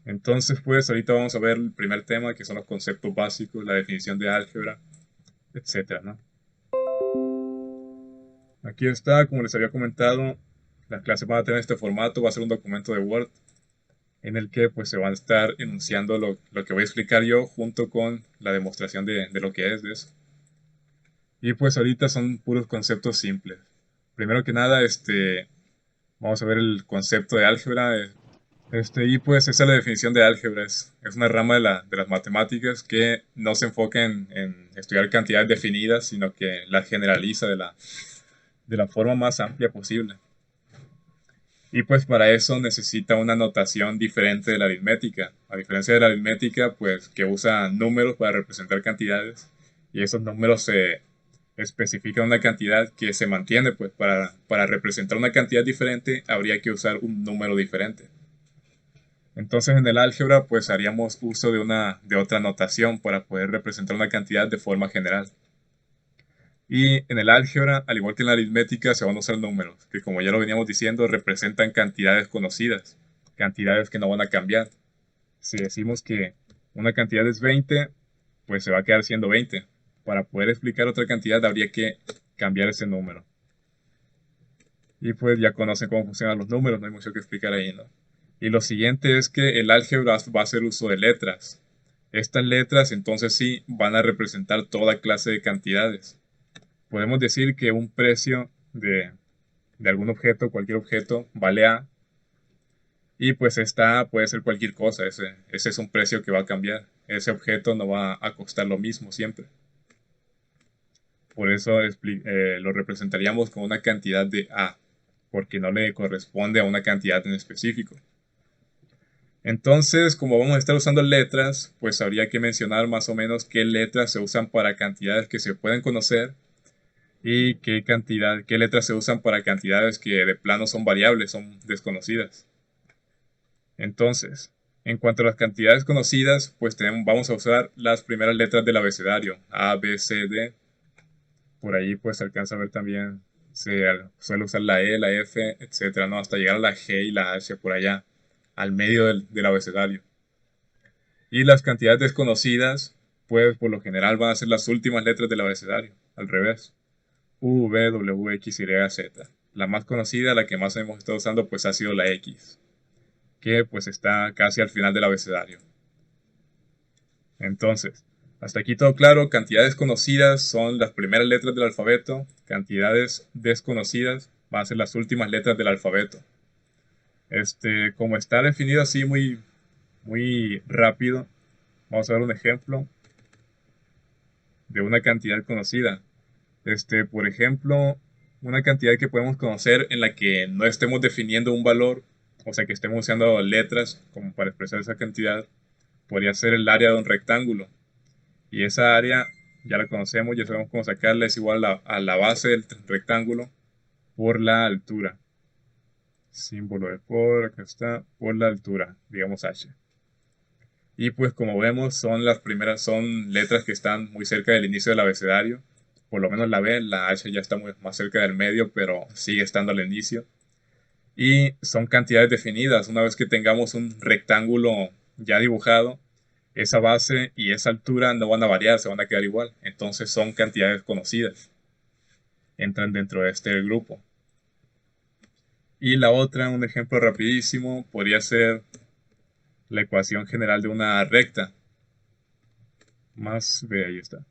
Entonces, pues ahorita vamos a ver el primer tema, que son los conceptos básicos, la definición de álgebra, etcétera, ¿no? Aquí está, como les había comentado, las clases van a tener este formato, va a ser un documento de Word en el que pues se van a estar enunciando lo que voy a explicar yo junto con la demostración de lo que es de eso. Y pues ahorita son puros conceptos simples. Primero que nada, vamos a ver el concepto de álgebra. Y pues esa es la definición de álgebra. Es una rama de las matemáticas que no se enfoca en estudiar cantidades definidas, sino que las generaliza de la forma más amplia posible. Y pues para eso necesita una notación diferente de la aritmética. A diferencia de la aritmética, pues que usa números para representar cantidades y esos números se especifican una cantidad que se mantiene, pues para representar una cantidad diferente habría que usar un número diferente. Entonces en el álgebra pues haríamos uso de otra notación para poder representar una cantidad de forma general. Y en el álgebra, al igual que en la aritmética, se van a usar números, que como ya lo veníamos diciendo, representan cantidades conocidas, cantidades que no van a cambiar. Si decimos que una cantidad es 20, pues se va a quedar siendo 20. Para poder explicar otra cantidad habría que cambiar ese número. Y pues ya conocen cómo funcionan los números, no hay mucho que explicar ahí, ¿no? Y lo siguiente es que el álgebra va a hacer uso de letras. Estas letras entonces sí van a representar toda clase de cantidades. Podemos decir que un precio de algún objeto, cualquier objeto, vale A, y pues esta puede ser cualquier cosa, ese es un precio que va a cambiar. Ese objeto no va a costar lo mismo siempre. Por eso lo representaríamos como una cantidad de A, porque no le corresponde a una cantidad en específico. Entonces, como vamos a estar usando letras, pues habría que mencionar más o menos qué letras se usan para cantidades que se pueden conocer y qué letras se usan para cantidades que de plano son variables, son desconocidas. Entonces, en cuanto a las cantidades conocidas, pues vamos a usar las primeras letras del abecedario, A, B, C, D. Por ahí pues se alcanza a ver también, suele usar la E, la F, etcétera, ¿no? Hasta llegar a la G y la H por allá, al medio del abecedario. Y las cantidades desconocidas, pues por lo general van a ser las últimas letras del abecedario, al revés. U, V, W, X, Y, Z. La más conocida, la que más hemos estado usando, pues ha sido la X, que pues está casi al final del abecedario. Entonces, hasta aquí todo claro, cantidades conocidas son las primeras letras del alfabeto, cantidades desconocidas van a ser las últimas letras del alfabeto. Como está definido así muy rápido, vamos a ver un ejemplo de una cantidad conocida. Por ejemplo, una cantidad que podemos conocer en la que no estemos definiendo un valor, o sea, que estemos usando letras como para expresar esa cantidad, podría ser el área de un rectángulo. Y esa área ya la conocemos, ya sabemos cómo sacarla, es igual a la base del rectángulo por la altura. Símbolo de por, acá está, por la altura, digamos h. Y pues como vemos son letras que están muy cerca del inicio del abecedario. Por lo menos la B, la H ya está más cerca del medio, pero sigue estando al inicio. Y son cantidades definidas. Una vez que tengamos un rectángulo ya dibujado, esa base y esa altura no van a variar, se van a quedar igual. Entonces son cantidades conocidas. Entran dentro de este grupo. Y la otra, un ejemplo rapidísimo, podría ser la ecuación general de una recta. Más B, ahí está.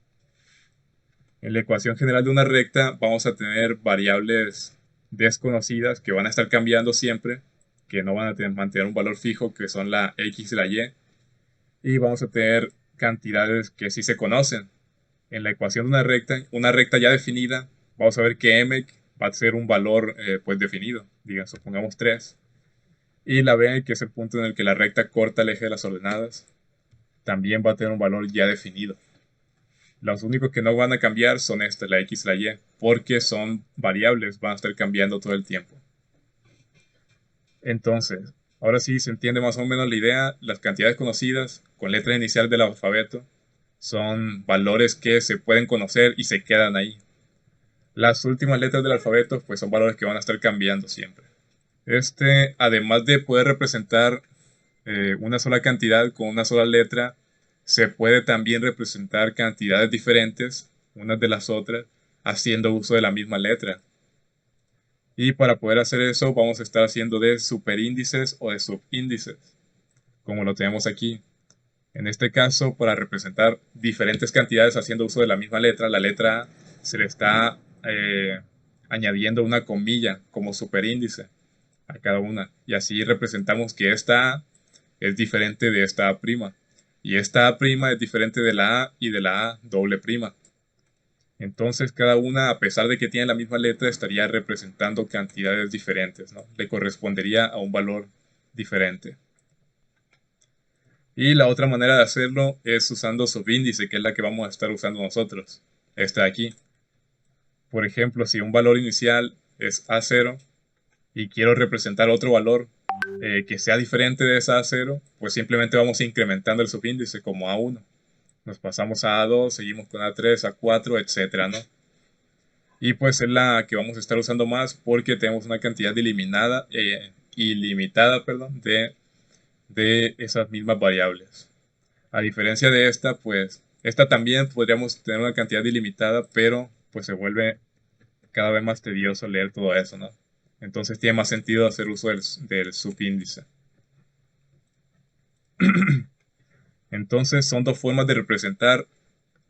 En la ecuación general de una recta vamos a tener variables desconocidas que van a estar cambiando siempre, que no van a mantener un valor fijo, que son la x y la y. Y vamos a tener cantidades que sí se conocen. En la ecuación de una recta ya definida, vamos a ver que m va a ser un valor pues definido, digamos, supongamos 3. Y la b, que es el punto en el que la recta corta el eje de las ordenadas, también va a tener un valor ya definido. Los únicos que no van a cambiar son la X y la Y, porque son variables, van a estar cambiando todo el tiempo. Entonces, ahora sí se entiende más o menos la idea. Las cantidades conocidas con letra inicial del alfabeto son valores que se pueden conocer y se quedan ahí. Las últimas letras del alfabeto pues son valores que van a estar cambiando siempre. Además de poder representar una sola cantidad con una sola letra, se puede también representar cantidades diferentes unas de las otras haciendo uso de la misma letra. Y para poder hacer eso vamos a estar haciendo de superíndices o de subíndices, como lo tenemos aquí. En este caso, para representar diferentes cantidades haciendo uso de la misma letra, la letra A se le está añadiendo una comilla como superíndice a cada una. Y así representamos que esta A es diferente de esta A'. Y esta A' es diferente de la A y de la A doble prima. Entonces cada una, a pesar de que tiene la misma letra, estaría representando cantidades diferentes, ¿no? Le correspondería a un valor diferente. Y la otra manera de hacerlo es usando subíndice, que es la que vamos a estar usando nosotros. Esta de aquí. Por ejemplo, si un valor inicial es A0 y quiero representar otro valor que sea diferente de esa A0, pues simplemente vamos incrementando el subíndice como A1. Nos pasamos a A2, seguimos con A3, A4, etcétera, ¿no? Y pues es la que vamos a estar usando más porque tenemos una cantidad ilimitada de esas mismas variables. A diferencia de esta, pues esta también podríamos tener una cantidad ilimitada, pero pues se vuelve cada vez más tedioso leer todo eso, ¿no? Entonces tiene más sentido hacer uso del subíndice. Entonces son dos formas de representar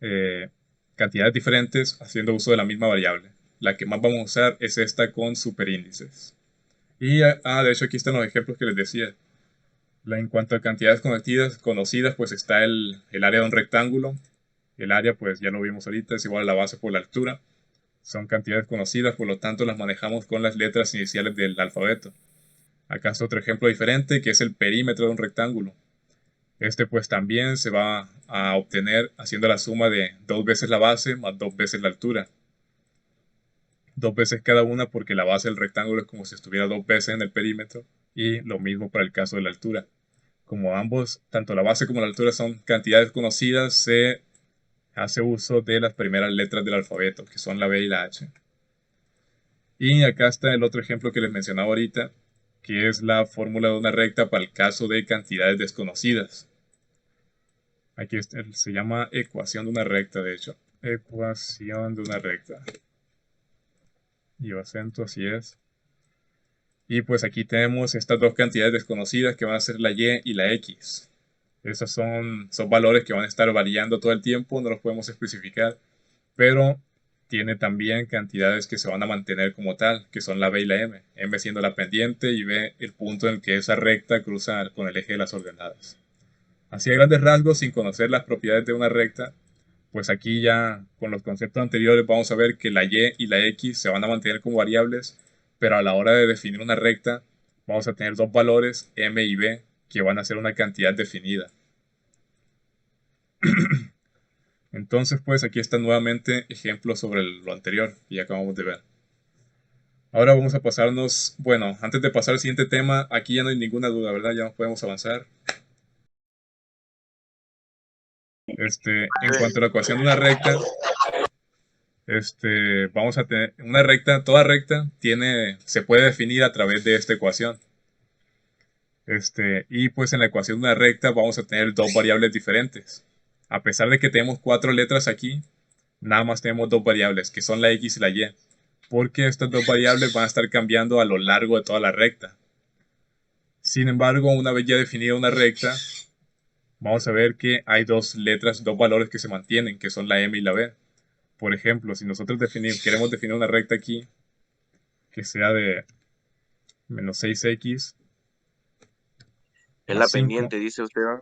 eh, cantidades diferentes haciendo uso de la misma variable. La que más vamos a usar es esta con superíndices. Y de hecho aquí están los ejemplos que les decía. En cuanto a cantidades conocidas, pues está el área de un rectángulo. El área, pues ya lo vimos ahorita, es igual a la base por la altura. Son cantidades conocidas, por lo tanto las manejamos con las letras iniciales del alfabeto. Acá está otro ejemplo diferente, que es el perímetro de un rectángulo. Este pues también se va a obtener haciendo la suma de 2 veces la base más 2 veces la altura. 2 veces cada una porque la base del rectángulo es como si estuviera 2 veces en el perímetro. Y lo mismo para el caso de la altura. Como ambos, tanto la base como la altura son cantidades conocidas, se hace uso de las primeras letras del alfabeto, que son la B y la H. Y acá está el otro ejemplo que les mencionaba ahorita, que es la fórmula de una recta para el caso de cantidades desconocidas. Aquí se llama ecuación de una recta, de hecho. Ecuación de una recta. Lleva acento, así es. Y pues aquí tenemos estas dos cantidades desconocidas que van a ser la y y la x. Esos son valores que van a estar variando todo el tiempo, no los podemos especificar, pero tiene también cantidades que se van a mantener como tal, que son la b y la m. M siendo la pendiente y b el punto en el que esa recta cruza con el eje de las ordenadas. Así a grandes rasgos, sin conocer las propiedades de una recta, pues aquí ya con los conceptos anteriores vamos a ver que la y y la x se van a mantener como variables, pero a la hora de definir una recta vamos a tener dos valores, m y b, que van a ser una cantidad definida. Entonces, pues aquí está nuevamente ejemplos sobre lo anterior que ya acabamos de ver. Ahora vamos a pasarnos, bueno, antes de pasar al siguiente tema, aquí ya no hay ninguna duda, ¿verdad? Ya nos podemos avanzar. En cuanto a la ecuación de una recta, vamos a tener una recta, toda recta se puede definir a través de esta ecuación. Y pues en la ecuación de una recta vamos a tener dos variables diferentes. A pesar de que tenemos 4 letras aquí, nada más tenemos dos variables, que son la x y la y, porque estas dos variables van a estar cambiando a lo largo de toda la recta. Sin embargo, una vez ya definida una recta, vamos a ver que hay dos letras, dos valores que se mantienen, que son la m y la b. Por ejemplo, si nosotros queremos definir una recta aquí que sea de menos 6x Es más la 5, pendiente, dice usted, ¿no?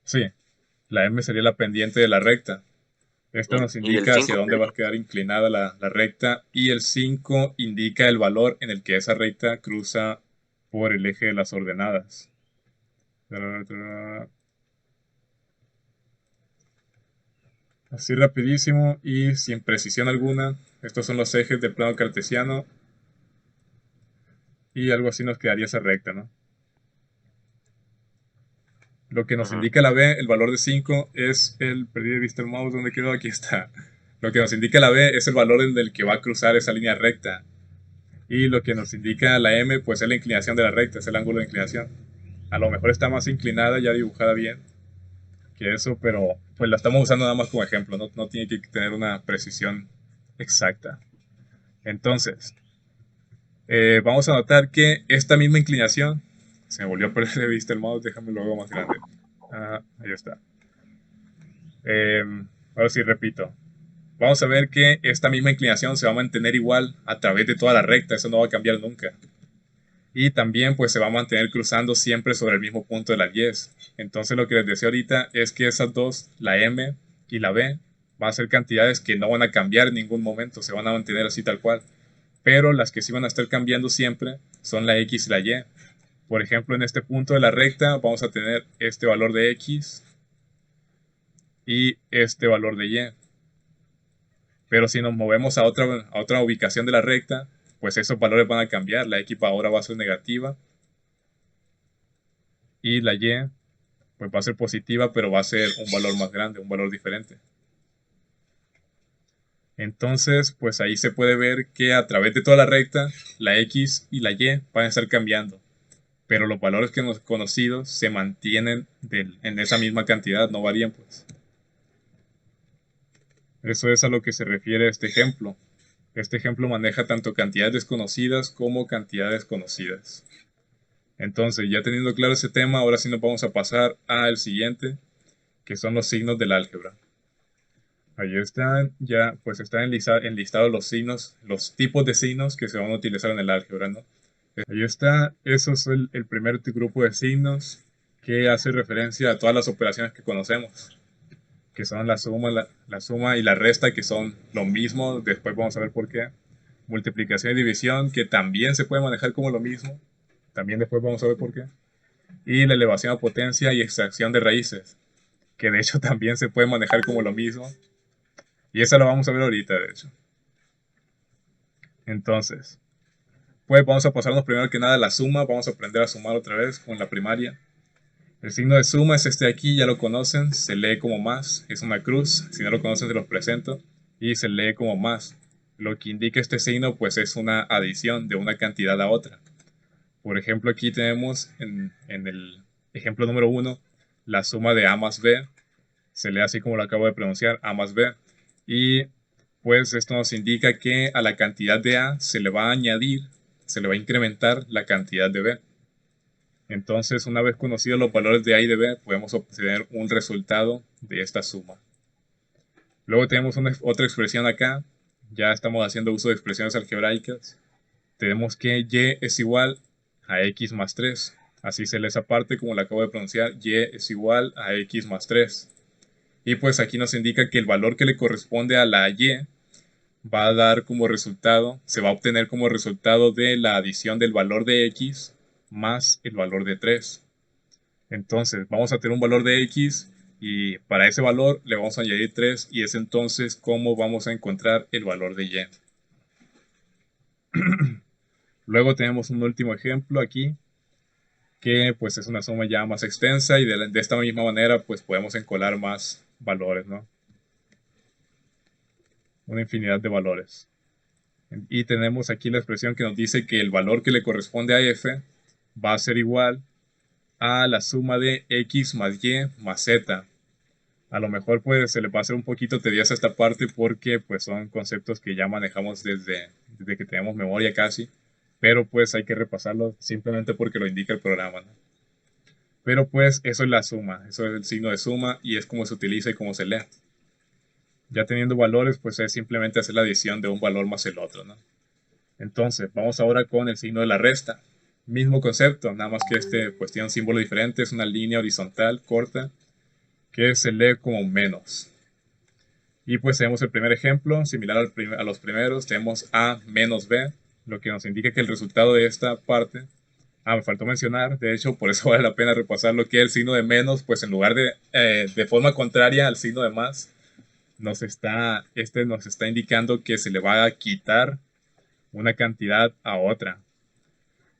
sí, la m sería la pendiente de la recta. Esto nos Y el indica hacia 5 dónde va a quedar inclinada la recta y el 5 indica el valor en el que esa recta cruza por el eje de las ordenadas. Así rapidísimo y sin precisión alguna. Estos son los ejes del plano cartesiano y algo así nos quedaría esa recta, ¿no? Lo que nos Ujú. indica la B, el valor de 5, es perdí de vista el mouse, ¿dónde quedó? Aquí está. Lo que nos indica la B es el valor en el que va a cruzar esa línea recta. Y lo que nos indica la M, pues es la inclinación de la recta, es el ángulo de inclinación. a lo mejor está más inclinada, ya dibujada bien que eso, pero pues la estamos usando nada más como ejemplo, no tiene que tener una precisión exacta. Entonces, vamos a notar que esta misma inclinación, se me volvió a perder de vista el mouse, déjame lo hago más grande. Ahí está. Ahora sí repito. Vamos a ver que esta misma inclinación se va a mantener igual a través de toda la recta, eso no va a cambiar nunca. Y también pues se va a mantener cruzando siempre sobre el mismo punto de las Y. Entonces lo que les decía ahorita es que esas dos, la M y la B, van a ser cantidades que no van a cambiar en ningún momento, se van a mantener así tal cual. Pero las que sí van a estar cambiando siempre son la X y la Y. Por ejemplo, en este punto de la recta vamos a tener este valor de X y este valor de Y. Pero si nos movemos a otra ubicación de la recta, pues esos valores van a cambiar. La X ahora va a ser negativa y la Y pues va a ser positiva, pero va a ser un valor más grande, un valor diferente. Entonces, pues ahí se puede ver que a través de toda la recta, la X y la Y van a estar cambiando. Pero los valores que hemos conocido se mantienen en esa misma cantidad, no varían pues. Eso es a lo que se refiere este ejemplo. Este ejemplo maneja tanto cantidades desconocidas como cantidades conocidas. Entonces, ya teniendo claro ese tema, ahora sí nos vamos a pasar al siguiente, que son los signos del álgebra. Ahí están, ya pues están enlistados los signos, los tipos de signos que se van a utilizar en el álgebra, ¿no? Ahí está, eso es el primer grupo de signos que hace referencia a todas las operaciones que conocemos, que son la suma y la resta, que son lo mismo, después vamos a ver por qué. Multiplicación y división, que también se puede manejar como lo mismo, también después vamos a ver por qué. Y la elevación a potencia y extracción de raíces, que de hecho también se puede manejar como lo mismo. Y eso lo vamos a ver ahorita, de hecho. Entonces, pues vamos a pasarnos primero que nada a la suma, vamos a aprender a sumar otra vez con la primaria. El signo de suma es este de aquí, ya lo conocen, se lee como más, es una cruz, si no lo conocen se los presento, y se lee como más. Lo que indica este signo pues es una adición de una cantidad a otra. Por ejemplo, aquí tenemos en el ejemplo número 1 la suma de A más B, se lee así como lo acabo de pronunciar, A más B, y pues esto nos indica que a la cantidad de A se le va a añadir, se le va a incrementar la cantidad de B. Entonces, una vez conocidos los valores de A y de B, podemos obtener un resultado de esta suma. Luego tenemos otra expresión acá, ya estamos haciendo uso de expresiones algebraicas. Tenemos que Y es igual a X más 3. Así se lee esa parte como la acabo de pronunciar, Y es igual a X más 3. Y pues aquí nos indica que el valor que le corresponde a la Y va a dar como resultado, se va a obtener como resultado de la adición del valor de X más el valor de 3. Entonces, vamos a tener un valor de X y para ese valor le vamos a añadir 3 y es entonces cómo vamos a encontrar el valor de Y. Luego tenemos un último ejemplo aquí, que pues es una suma ya más extensa y de esta misma manera pues podemos encolar más valores, ¿no? Una infinidad de valores. Y tenemos aquí la expresión que nos dice que el valor que le corresponde a f va a ser igual a la suma de x más y más z. A lo mejor pues se le va a hacer un poquito tediosa esta parte porque pues son conceptos que ya manejamos desde que tenemos memoria casi, pero pues hay que repasarlo simplemente porque lo indica el programa, ¿no? Pero pues eso es la suma, eso es el signo de suma y es como se utiliza y cómo se lee. Ya teniendo valores pues es simplemente hacer la adición de un valor más el otro, ¿no? Entonces, vamos ahora con el signo de la resta. Mismo concepto, nada más que este pues tiene un símbolo diferente, es una línea horizontal corta que se lee como menos. Y pues tenemos el primer ejemplo, similar a los primeros, tenemos A menos B, lo que nos indica que el resultado de esta parte, me faltó mencionar, de hecho, por eso vale la pena repasar lo que es el signo de menos, pues en lugar de forma contraria al signo de más, nos está indicando que se le va a quitar una cantidad a otra.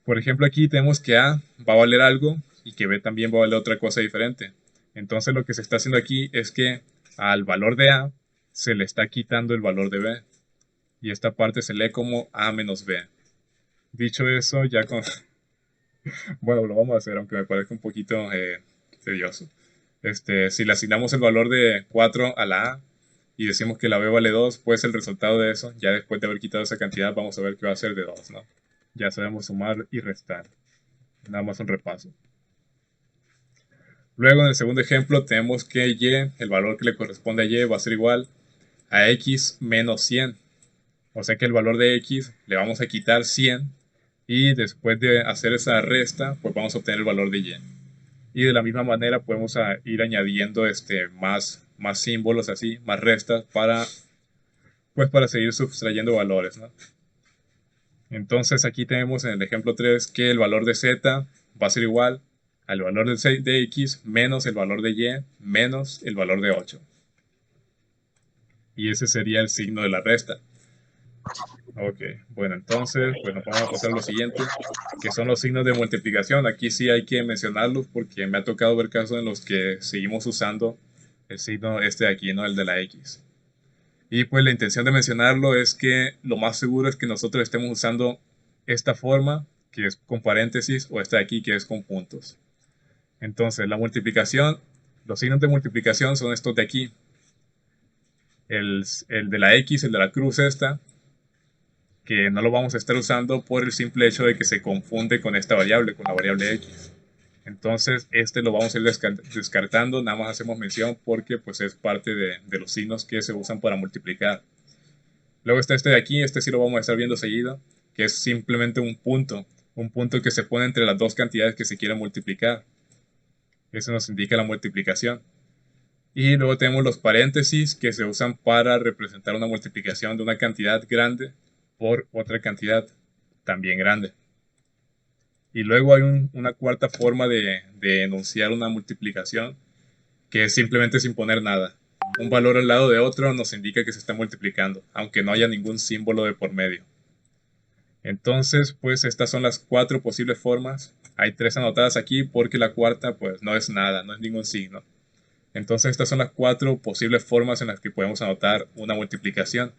Por ejemplo, aquí tenemos que A va a valer algo y que B también va a valer otra cosa diferente. Entonces lo que se está haciendo aquí es que al valor de A se le está quitando el valor de B. Y esta parte se lee como A menos B. Dicho eso, Bueno, lo vamos a hacer, aunque me parezca un poquito tedioso. Si le asignamos el valor de 4 a la A y decimos que la B vale 2, pues el resultado de eso, ya después de haber quitado esa cantidad, vamos a ver que va a ser de 2, ¿no? Ya sabemos sumar y restar. Nada más un repaso. Luego, en el segundo ejemplo, tenemos que Y, el valor que le corresponde a Y, va a ser igual a X menos 100. O sea que el valor de X le vamos a quitar 100 y después de hacer esa resta, pues vamos a obtener el valor de Y. Y de la misma manera podemos ir añadiendo más símbolos así, más restas para seguir sustrayendo valores, ¿no? Entonces aquí tenemos en el ejemplo 3 que el valor de Z va a ser igual al valor de X menos el valor de Y menos el valor de 8. Y ese sería el signo de la resta. Ok, bueno, entonces pues nos vamos a pasar a lo siguiente, que son los signos de multiplicación. Aquí sí hay que mencionarlos porque me ha tocado ver casos en los que seguimos usando el signo este de aquí, ¿no? El de la X. Y pues la intención de mencionarlo es que lo más seguro es que nosotros estemos usando esta forma, que es con paréntesis, o esta de aquí, que es con puntos. Entonces, la multiplicación, los signos de multiplicación son estos de aquí. El de la X, el de la cruz esta, que no lo vamos a estar usando por el simple hecho de que se confunde con esta variable, con la variable X. Entonces, lo vamos a ir descartando, nada más hacemos mención porque pues es parte de los signos que se usan para multiplicar. Luego está este de aquí, este sí lo vamos a estar viendo seguido, que es simplemente un punto que se pone entre las dos cantidades que se quieren multiplicar. Eso nos indica la multiplicación. Y luego tenemos los paréntesis que se usan para representar una multiplicación de una cantidad grande por otra cantidad también grande. Y luego hay una cuarta forma de enunciar una multiplicación, que es simplemente sin poner nada. Un valor al lado de otro nos indica que se está multiplicando, aunque no haya ningún símbolo de por medio. Entonces, pues estas son las cuatro posibles formas. Hay tres anotadas aquí porque la cuarta pues no es nada, no es ningún signo. Entonces estas son las cuatro posibles formas en las que podemos anotar una multiplicación.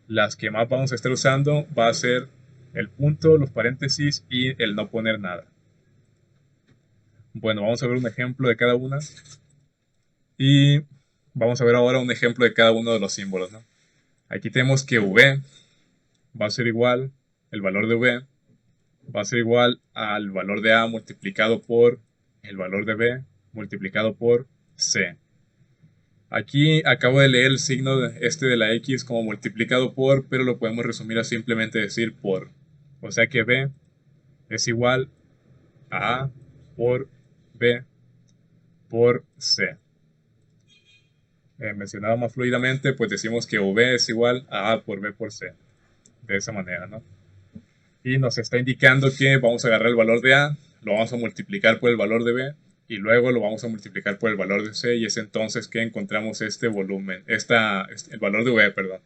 Las que más vamos a estar usando va a ser el punto, los paréntesis y el no poner nada. Bueno, vamos a ver un ejemplo de cada una y vamos a ver ahora un ejemplo de cada uno de los símbolos, ¿no? Aquí tenemos que V va a ser igual, el valor de V va a ser igual al valor de A multiplicado por el valor de B multiplicado por C. Aquí acabo de leer el signo de la X como multiplicado por, pero lo podemos resumir a simplemente decir por. O sea que B es igual a A por B por C. Mencionado más fluidamente, pues decimos que V es igual a A por B por C. De esa manera, ¿no? Y nos está indicando que vamos a agarrar el valor de A, lo vamos a multiplicar por el valor de B y luego lo vamos a multiplicar por el valor de C y es entonces que encontramos este volumen, el valor de V, perdón.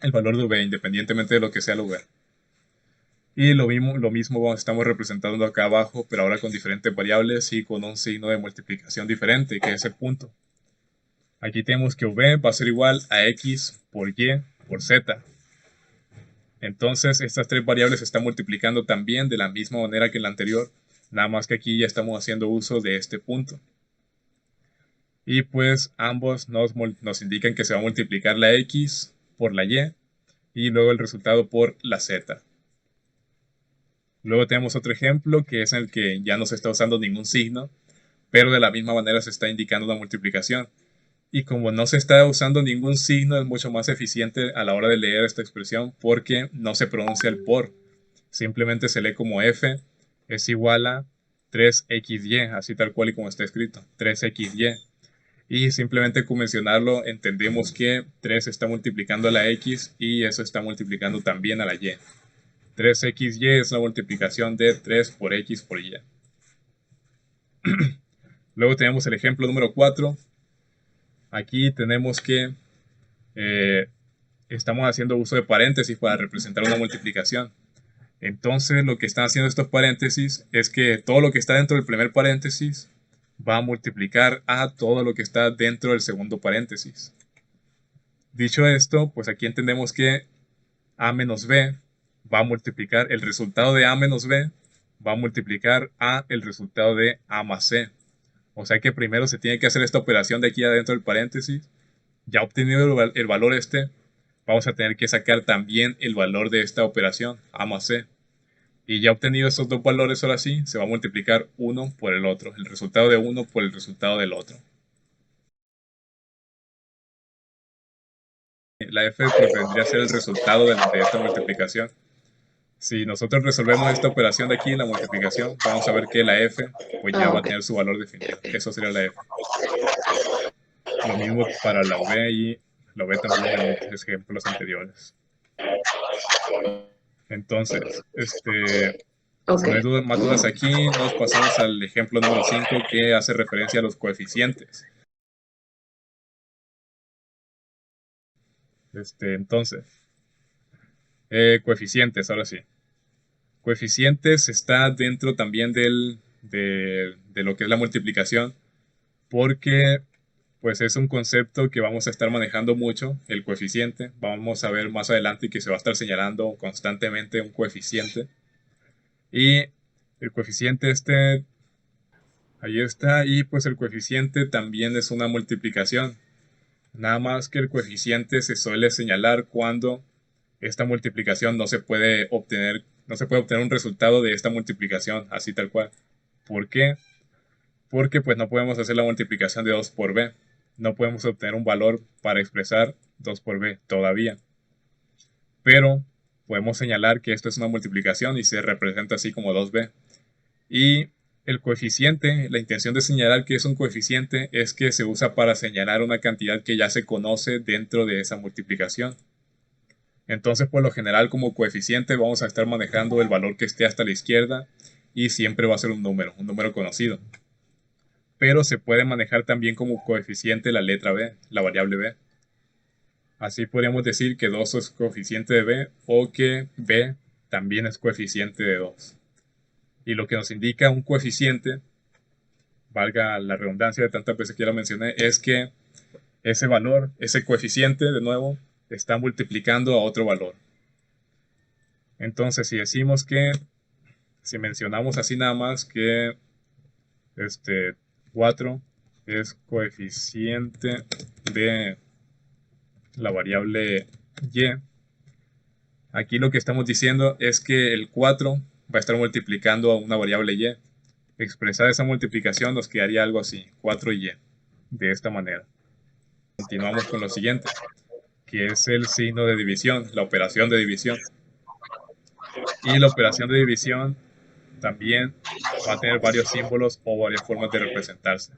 El valor de V, independientemente de lo que sea el V. Y lo mismo estamos representando acá abajo, pero ahora con diferentes variables y con un signo de multiplicación diferente, que es el punto. Aquí tenemos que V va a ser igual a X por Y por Z. Entonces, estas tres variables se están multiplicando también de la misma manera que en la anterior, nada más que aquí ya estamos haciendo uso de este punto. Y pues ambos nos indican que se va a multiplicar la X por la y luego el resultado por la Z. Luego tenemos otro ejemplo que es en el que ya no se está usando ningún signo, pero de la misma manera se está indicando una multiplicación. Y como no se está usando ningún signo, es mucho más eficiente a la hora de leer esta expresión porque no se pronuncia el por. Simplemente se lee como f es igual a 3xy, así tal cual y como está escrito, 3xy. Y simplemente con mencionarlo entendemos que 3 está multiplicando a la x y eso está multiplicando también a la y. 3xy es la multiplicación de 3 por x por y. Luego tenemos el ejemplo número 4. Aquí tenemos que estamos haciendo uso de paréntesis para representar una multiplicación. Entonces lo que están haciendo estos paréntesis es que todo lo que está dentro del primer paréntesis va a multiplicar a todo lo que está dentro del segundo paréntesis. Dicho esto, pues aquí entendemos que a menos b va a multiplicar el resultado de a menos b va a multiplicar a el resultado de A más C. O sea que primero se tiene que hacer esta operación de aquí adentro del paréntesis. Ya obtenido el valor vamos a tener que sacar también el valor de esta operación, A más C. Y ya obtenido esos dos valores, ahora sí, se va a multiplicar uno por el otro, el resultado de uno por el resultado del otro. La f pues vendría a ser el resultado de esta multiplicación. Si nosotros resolvemos esta operación de aquí, la multiplicación, vamos a ver que la f pues ya Ah, va a ok. tener su valor definido. Eso sería la f. Lo mismo para la v y la v también en los ejemplos anteriores. Entonces, Ok. si no hay más dudas aquí, nos pasamos al ejemplo número 5 que hace referencia a los coeficientes. Entonces, coeficientes, ahora sí. Coeficientes está dentro también de lo que es la multiplicación, porque pues es un concepto que vamos a estar manejando mucho, el coeficiente. Vamos a ver más adelante que se va a estar señalando constantemente un coeficiente. Y el coeficiente ahí está, y pues el coeficiente también es una multiplicación. Nada más que el coeficiente se suele señalar cuando esta multiplicación no se puede obtener un resultado de esta multiplicación, así tal cual. ¿Por qué? Porque pues no podemos hacer la multiplicación de 2 por b. No podemos obtener un valor para expresar 2 por b todavía. Pero podemos señalar que esto es una multiplicación y se representa así como 2b. Y el coeficiente, la intención de señalar que es un coeficiente es que se usa para señalar una cantidad que ya se conoce dentro de esa multiplicación. Entonces, por lo general, como coeficiente vamos a estar manejando el valor que esté hasta la izquierda y siempre va a ser un número conocido. Pero se puede manejar también como coeficiente la letra b, la variable b. Así podríamos decir que 2 es coeficiente de b o que b también es coeficiente de 2. Y lo que nos indica un coeficiente, valga la redundancia de tantas veces que ya lo mencioné, es que ese valor, ese coeficiente, de nuevo, está multiplicando a otro valor. Entonces, si mencionamos así nada más que 4 es coeficiente de la variable y, aquí lo que estamos diciendo es que el 4 va a estar multiplicando a una variable y. Expresada esa multiplicación nos quedaría algo así, 4y, de esta manera. Continuamos con lo siguiente, que es el signo de división, la operación de división. Y la operación de división también va a tener varios símbolos o varias formas de representarse.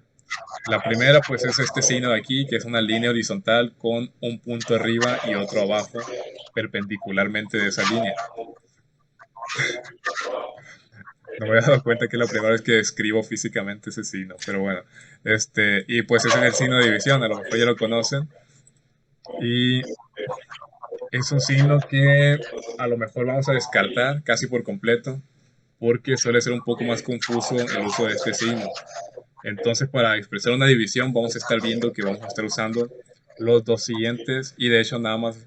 La primera pues es este signo de aquí, que es una línea horizontal con un punto arriba y otro abajo, perpendicularmente de esa línea. No me he dado cuenta que es la primera vez que escribo físicamente ese signo, pero bueno. Y pues ese es el signo de división, a lo mejor ya lo conocen. Y es un signo que a lo mejor vamos a descartar casi por completo, porque suele ser un poco más confuso el uso de este signo. Entonces, para expresar una división, vamos a estar viendo que vamos a estar usando los dos siguientes, y de hecho más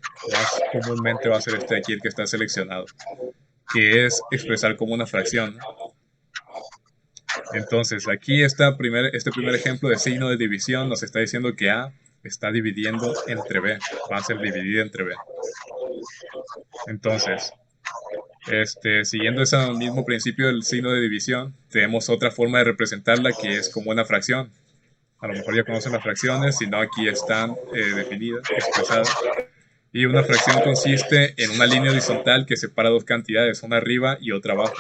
comúnmente va a ser este de aquí el que está seleccionado, que es expresar como una fracción. Entonces, aquí este primer ejemplo de signo de división nos está diciendo que A está dividiendo entre B, va a ser dividida entre B. Entonces, siguiendo ese mismo principio del signo de división, tenemos otra forma de representarla que es como una fracción. A lo mejor ya conocen las fracciones, si no aquí están definidas, expresadas. Y una fracción consiste en una línea horizontal que separa dos cantidades, una arriba y otra abajo.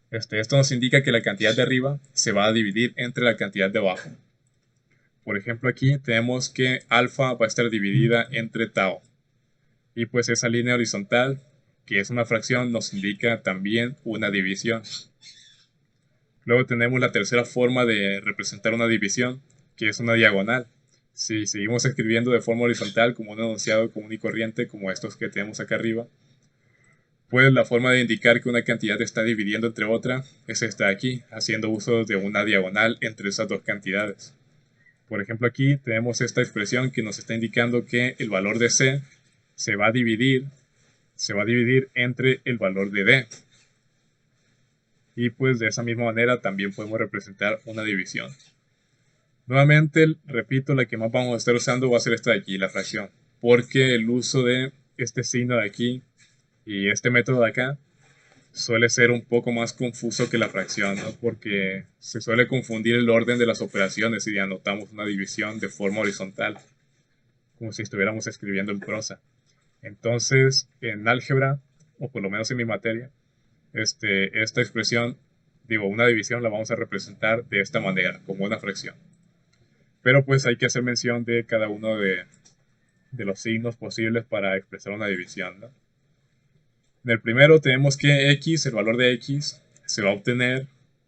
Esto nos indica que la cantidad de arriba se va a dividir entre la cantidad de abajo. Por ejemplo, aquí tenemos que alfa va a estar dividida entre tau. Y pues esa línea horizontal, que es una fracción, nos indica también una división. Luego tenemos la tercera forma de representar una división, que es una diagonal. Si seguimos escribiendo de forma horizontal como un enunciado común y corriente, como estos que tenemos acá arriba, pues la forma de indicar que una cantidad está dividiendo entre otra es esta de aquí, haciendo uso de una diagonal entre esas dos cantidades. Por ejemplo, aquí tenemos esta expresión que nos está indicando que el valor de C se va a dividir entre el valor de D. Y pues de esa misma manera también podemos representar una división. Nuevamente, repito, la que más vamos a estar usando va a ser esta de aquí, la fracción, porque el uso de este signo de aquí y este método de acá suele ser un poco más confuso que la fracción, ¿no? Porque se suele confundir el orden de las operaciones si anotamos una división de forma horizontal, como si estuviéramos escribiendo en prosa. Entonces, en álgebra, o por lo menos en mi materia, esta expresión, digo, una división la vamos a representar de esta manera, como una fracción. Pero pues hay que hacer mención de cada uno de los signos posibles para expresar una división, ¿no? En el primero tenemos que x, el valor de x, se va a obtener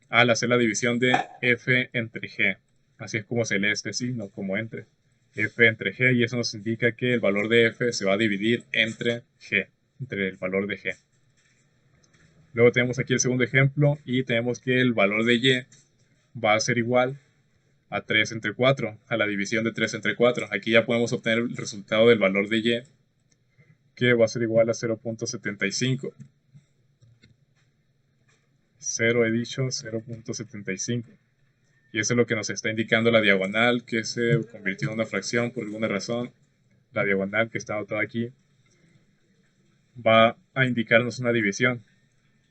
al hacer la división de f entre g. Así es como se lee este signo, como entre. F entre g, y eso nos indica que el valor de f se va a dividir entre g, entre el valor de g. Luego tenemos aquí el segundo ejemplo y tenemos que el valor de y va a ser igual a 3 entre 4, a la división de 3 entre 4. Aquí ya podemos obtener el resultado del valor de y, que va a ser igual a 0.75. 0 he dicho, 0.75. Y eso es lo que nos está indicando la diagonal, que se convirtió en una fracción por alguna razón. La diagonal que está anotada aquí va a indicarnos una división.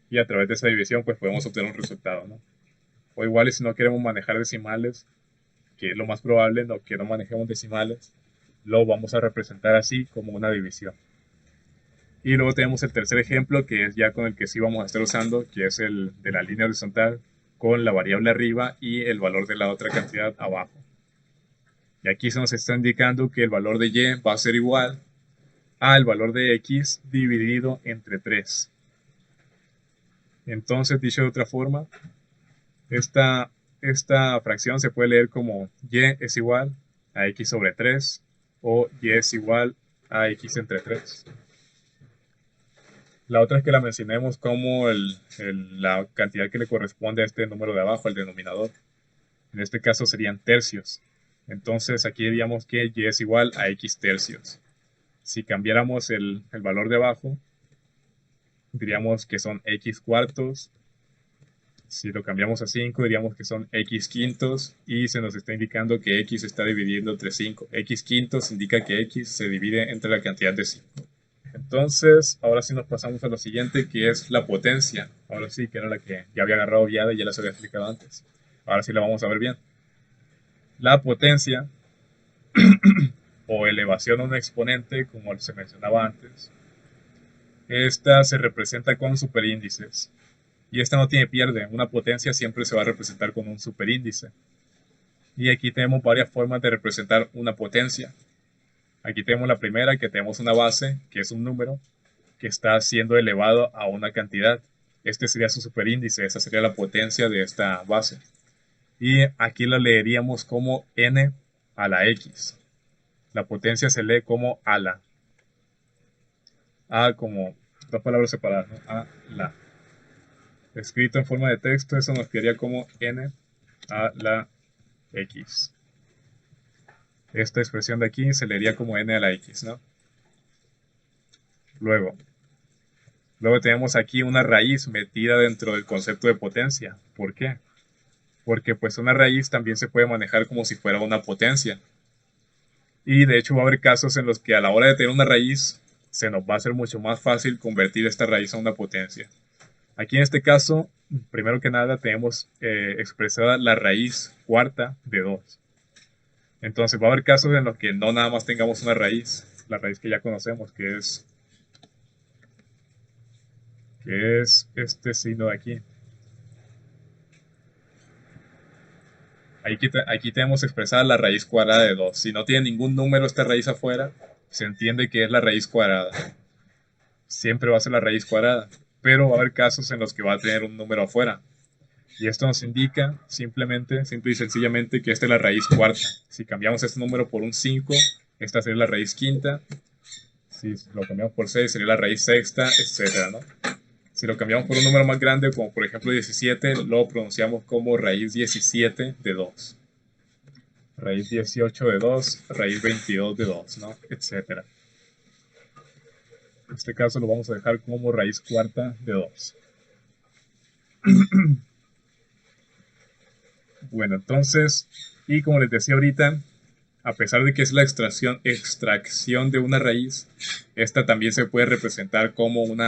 Y a través de esa división pues podemos obtener un resultado, ¿no? O igual si no queremos manejar decimales, que es lo más probable, no que no manejemos decimales, lo vamos a representar así como una división. Y luego tenemos el tercer ejemplo, que es ya con el que sí vamos a estar usando, que es el de la línea horizontal con la variable arriba y el valor de la otra cantidad abajo. Y aquí se nos está indicando que el valor de y va a ser igual al valor de x dividido entre 3. Entonces, dicho de otra forma, esta fracción se puede leer como y es igual a x sobre 3 o y es igual a x entre 3. La otra es que la mencionemos como la cantidad que le corresponde a este número de abajo, al denominador. En este caso serían tercios. Entonces aquí diríamos que y es igual a x tercios. Si cambiáramos el valor de abajo, diríamos que son x cuartos. Si lo cambiamos a 5, diríamos que son x quintos. Y se nos está indicando que x se está dividiendo entre 5. X quintos indica que x se divide entre la cantidad de 5. Entonces, ahora sí nos pasamos a lo siguiente, que es la potencia. Ahora sí, que era la que ya había agarrado guiada y ya las había explicado antes. Ahora sí la vamos a ver bien. La potencia, o elevación a un exponente, como se mencionaba antes, esta se representa con superíndices. Y esta no tiene pierde. Una potencia siempre se va a representar con un superíndice. Y aquí tenemos varias formas de representar una potencia. Aquí tenemos la primera, que tenemos una base, que es un número, que está siendo elevado a una cantidad. Este sería su superíndice, esa sería la potencia de esta base. Y aquí la leeríamos como n a la x. La potencia se lee como a la. A como dos palabras separadas, ¿no? A la. Escrito en forma de texto, eso nos quedaría como n a la x. Esta expresión de aquí se leería como n a la x, ¿no? Luego tenemos aquí una raíz metida dentro del concepto de potencia. ¿Por qué? Porque pues una raíz también se puede manejar como si fuera una potencia. Y de hecho va a haber casos en los que a la hora de tener una raíz se nos va a hacer mucho más fácil convertir esta raíz a una potencia. Aquí en este caso, primero que nada tenemos expresada la raíz cuarta de 2. Entonces va a haber casos en los que no nada más tengamos una raíz, la raíz que ya conocemos, que es este signo de aquí. Aquí tenemos expresada la raíz cuadrada de 2. Si no tiene ningún número esta raíz afuera, se entiende que es la raíz cuadrada. Siempre va a ser la raíz cuadrada, pero va a haber casos en los que va a tener un número afuera. Y esto nos indica simple y sencillamente que esta es la raíz cuarta. Si cambiamos este número por un 5, esta sería la raíz quinta. Si lo cambiamos por 6, sería la raíz sexta, etc., ¿no? Si lo cambiamos por un número más grande, como por ejemplo 17, lo pronunciamos como raíz 17 de 2. Raíz 18 de 2, raíz 22 de 2, ¿no? Etcétera. En este caso lo vamos a dejar como raíz cuarta de 2. Bueno, entonces, y como les decía ahorita, a pesar de que es la extracción de una raíz, esta también se puede representar como un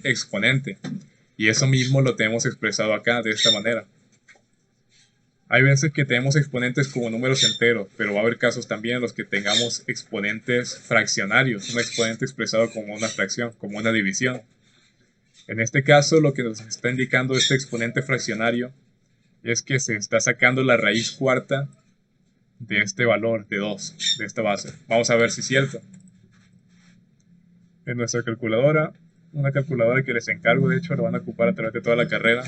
exponente. Y eso mismo lo tenemos expresado acá de esta manera. Hay veces que tenemos exponentes como números enteros, pero va a haber casos también en los que tengamos exponentes fraccionarios, un exponente expresado como una fracción, como una división. En este caso, lo que nos está indicando este exponente fraccionario es que se está sacando la raíz cuarta de este valor de 2, de esta base. Vamos a ver si es cierto. En nuestra calculadora, una calculadora que les encargo, de hecho, la van a ocupar a través de toda la carrera,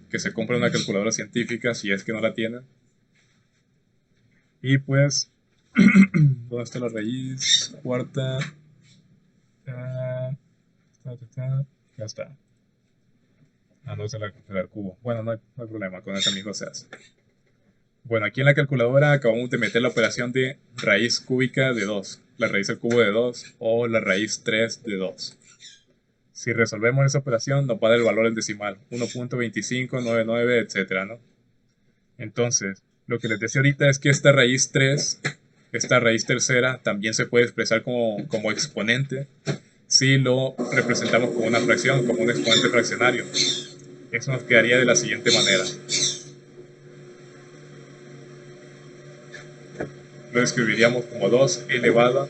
que se compre una calculadora científica si es que no la tienen. Y pues, ¿dónde está la raíz cuarta? Ya está. Ah, no, se la el cubo. Bueno, no hay problema, con eso mismo se hace. Bueno, aquí en la calculadora acabamos de meter la operación de raíz cúbica de 2, la raíz al cubo de 2 o la raíz 3 de 2. Si resolvemos esa operación nos va a dar el valor en decimal, 1.2599, etcétera, ¿no? Entonces, lo que les decía ahorita es que esta raíz 3, esta raíz tercera, también se puede expresar como exponente si lo representamos como una fracción, como un exponente fraccionario. Eso nos quedaría de la siguiente manera. Lo escribiríamos como 2 elevado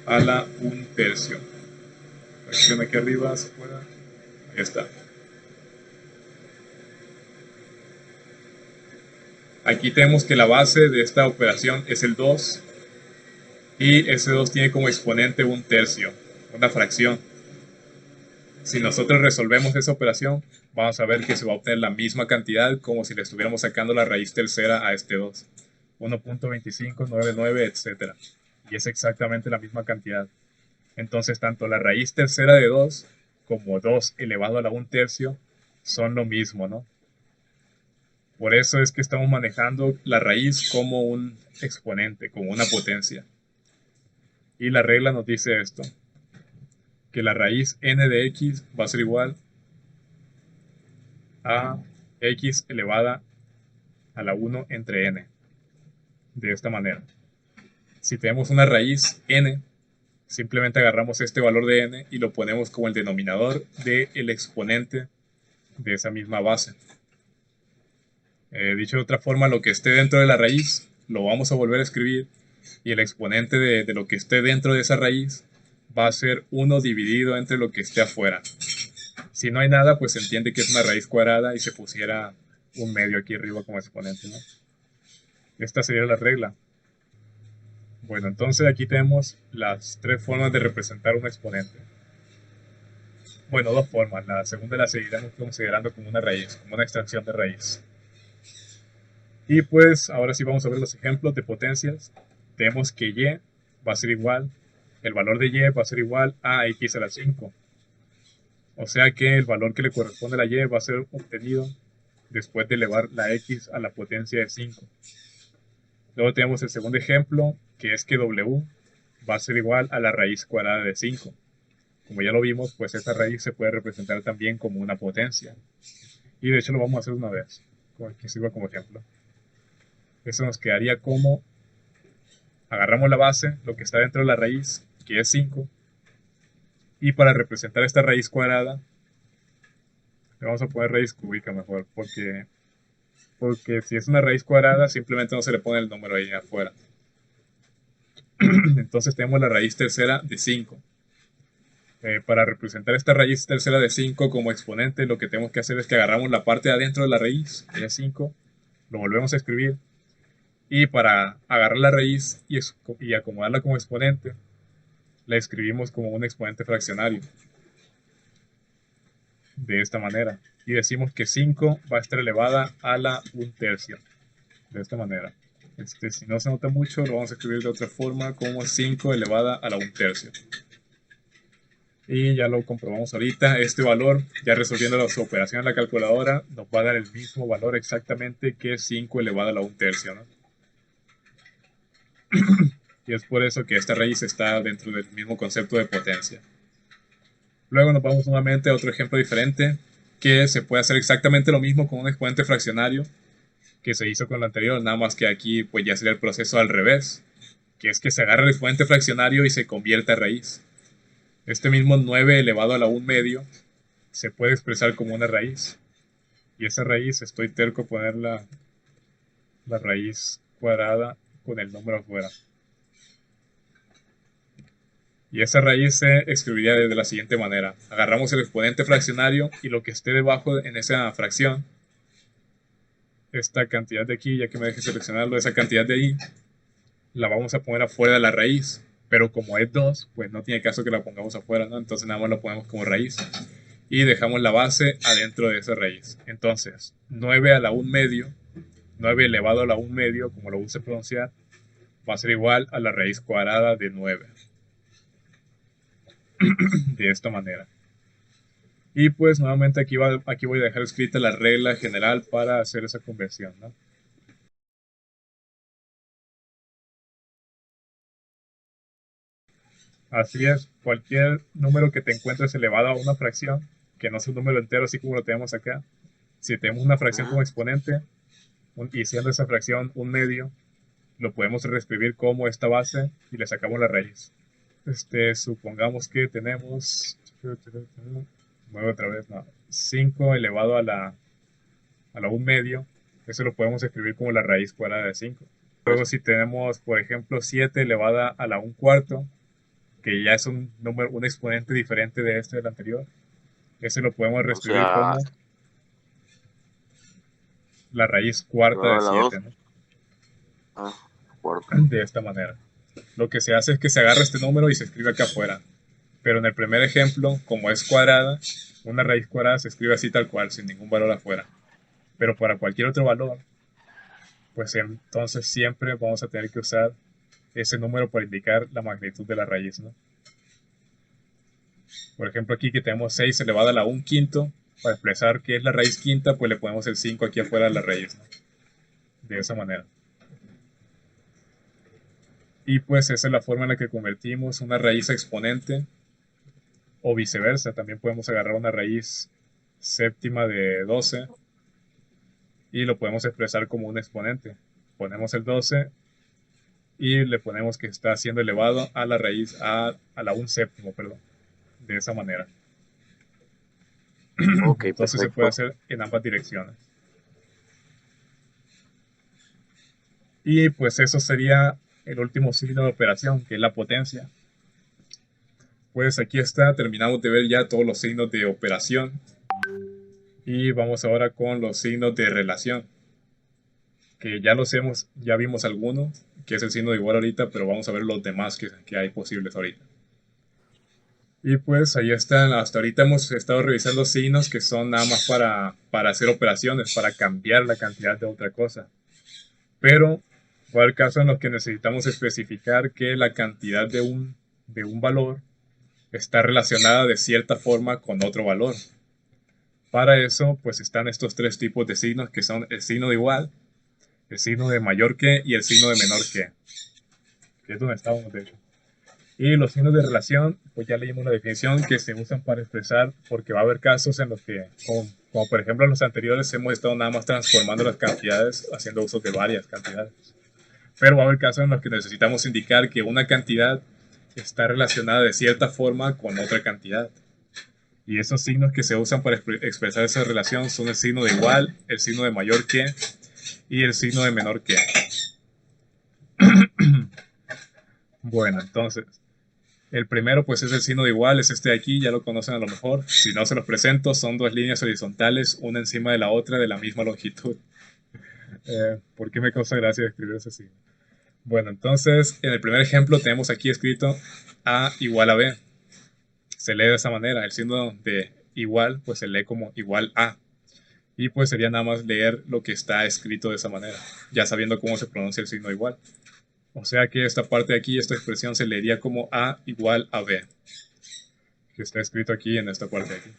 a la 1/3. Fracción aquí arriba, se puede. Ahí está. Aquí tenemos que la base de esta operación es el 2 y ese 2 tiene como exponente 1/3, una fracción. Si nosotros resolvemos esa operación, vamos a ver que se va a obtener la misma cantidad como si le estuviéramos sacando la raíz tercera a este 2. 1.2599, etc. Y es exactamente la misma cantidad. Entonces, tanto la raíz tercera de 2 como 2 elevado a la 1/3 son lo mismo, ¿no? Por eso es que estamos manejando la raíz como un exponente, como una potencia. Y la regla nos dice esto, que la raíz n de x va a ser igual a x elevada a la 1 entre n. De esta manera. Si tenemos una raíz n, simplemente agarramos este valor de n y lo ponemos como el denominador del exponente de esa misma base. Dicho de otra forma, lo que esté dentro de la raíz lo vamos a volver a escribir y el exponente de lo que esté dentro de esa raíz va a ser 1 dividido entre lo que esté afuera. Si no hay nada, pues se entiende que es una raíz cuadrada y se pusiera un medio aquí arriba como exponente, ¿no? Esta sería la regla. Bueno, entonces aquí tenemos las tres formas de representar un exponente. Bueno, dos formas. La segunda la seguiremos considerando como una raíz, como una extracción de raíz. Y pues ahora sí vamos a ver los ejemplos de potencias. Tenemos que y va a ser igual, el valor de y va a ser igual a x a la 5. O sea que el valor que le corresponde a la y va a ser obtenido después de elevar la x a la potencia de 5. Luego tenemos el segundo ejemplo, que es que w va a ser igual a la raíz cuadrada de 5. Como ya lo vimos, pues esta raíz se puede representar también como una potencia. Y de hecho lo vamos a hacer una vez, que sirva como ejemplo. Eso nos quedaría como, agarramos la base, lo que está dentro de la raíz, que es 5, y para representar esta raíz cuadrada, le vamos a poner raíz cúbica mejor, porque si es una raíz cuadrada, simplemente no se le pone el número ahí afuera. Entonces tenemos la raíz tercera de 5. Para representar esta raíz tercera de 5 como exponente, lo que tenemos que hacer es que agarramos la parte de adentro de la raíz, que es 5, lo volvemos a escribir, y para agarrar la raíz y acomodarla como exponente, la escribimos como un exponente fraccionario. De esta manera. Y decimos que 5 va a estar elevada a la 1/3. De esta manera. Si no se nota mucho, lo vamos a escribir de otra forma como 5 elevada a la 1/3. Y ya lo comprobamos ahorita. Este valor, ya resolviendo la operación en la calculadora, nos va a dar el mismo valor exactamente que 5 elevado a la 1/3, ¿no? Y es por eso que esta raíz está dentro del mismo concepto de potencia. Luego nos vamos nuevamente a otro ejemplo diferente. que se puede hacer exactamente lo mismo con un exponente fraccionario que se hizo con lo anterior, nada más que aquí pues ya sería el proceso al revés, que es que se agarra el exponente fraccionario y se convierte a raíz. Este mismo 9 elevado a la 1 medio se puede expresar como una raíz. Y esa raíz, estoy terco poner la raíz cuadrada con el número afuera. Y esa raíz se escribiría de la siguiente manera. Agarramos el exponente fraccionario y lo que esté debajo en esa fracción, esta cantidad de aquí, ya que me deje seleccionarlo, esa cantidad de ahí, la vamos a poner afuera de la raíz. Pero como es 2, pues no tiene caso que la pongamos afuera, ¿no? Entonces nada más la ponemos como raíz. Y dejamos la base adentro de esa raíz. Entonces, 9 a la 1 medio, 9 elevado a la 1 medio, como lo guste pronunciar, va a ser igual a la raíz cuadrada de 9. De esta manera. Y pues nuevamente aquí voy a dejar escrita la regla general para hacer esa conversión, ¿no? Así es, cualquier número que te encuentres elevado a una fracción, que no sea un número entero así como lo tenemos acá, si tenemos una fracción como exponente y siendo esa fracción un medio, lo podemos reescribir como esta base y le sacamos la raíz. Supongamos que tenemos 9 otra vez, no, 5 elevado a la 1 medio, eso lo podemos escribir como la raíz cuadrada de 5. Luego si tenemos, por ejemplo, 7 elevada a la 1 cuarto, que ya es un número, un exponente diferente de este del anterior, ese lo podemos reescribir como la raíz cuarta de 7, ¿no? De esta manera. Lo que se hace es que se agarra este número y se escribe acá afuera. Pero en el primer ejemplo, como es cuadrada, una raíz cuadrada se escribe así tal cual, sin ningún valor afuera. Pero para cualquier otro valor, pues entonces siempre vamos a tener que usar ese número para indicar la magnitud de la raíz, ¿no? Por ejemplo, aquí que tenemos 6 elevado a la 1 quinto, para expresar qué es la raíz quinta, pues le ponemos el 5 aquí afuera de la raíz, ¿no? De esa manera. Y pues esa es la forma en la que convertimos una raíz a exponente, o viceversa. También podemos agarrar una raíz séptima de 12 y lo podemos expresar como un exponente. Ponemos el 12 y le ponemos que está siendo elevado a la raíz a la 1 séptimo, perdón. De esa manera. Ok, Entonces se puede hacer en ambas direcciones. Y pues eso sería el último signo de operación, que es la potencia. Pues aquí está, terminamos de ver ya todos los signos de operación. Y vamos ahora con los signos de relación, que ya vimos algunos, que es el signo de igual ahorita, pero vamos a ver los demás que hay posibles ahorita. Y pues ahí están, hasta ahorita hemos estado revisando signos que son nada más para hacer operaciones, para cambiar la cantidad de otra cosa. Pero va a haber casos en los que necesitamos especificar que la cantidad de un valor está relacionada de cierta forma con otro valor. Para eso, pues están estos tres tipos de signos que son el signo de igual, el signo de mayor que y el signo de menor que es donde estábamos de hecho. Y los signos de relación, pues ya leímos la definición que se usan para expresar, porque va a haber casos en los que, como por ejemplo en los anteriores, hemos estado nada más transformando las cantidades, haciendo uso de varias cantidades. Pero va a haber casos en los que necesitamos indicar que una cantidad está relacionada de cierta forma con otra cantidad. Y esos signos que se usan para expresar esa relación son el signo de igual, el signo de mayor que y el signo de menor que. Bueno, entonces, el primero pues es el signo de igual, es este de aquí, ya lo conocen a lo mejor. Si no se los presento, son dos líneas horizontales, una encima de la otra de la misma longitud. ¿Por qué me causa gracia escribir ese signo? Bueno, entonces, en el primer ejemplo tenemos aquí escrito A igual a B. Se lee de esa manera, el signo de igual pues se lee como igual a. Y pues sería nada más leer lo que está escrito de esa manera, ya sabiendo cómo se pronuncia el signo igual. O sea que esta parte de aquí, esta expresión se leería como A igual a B, que está escrito aquí en esta parte de aquí.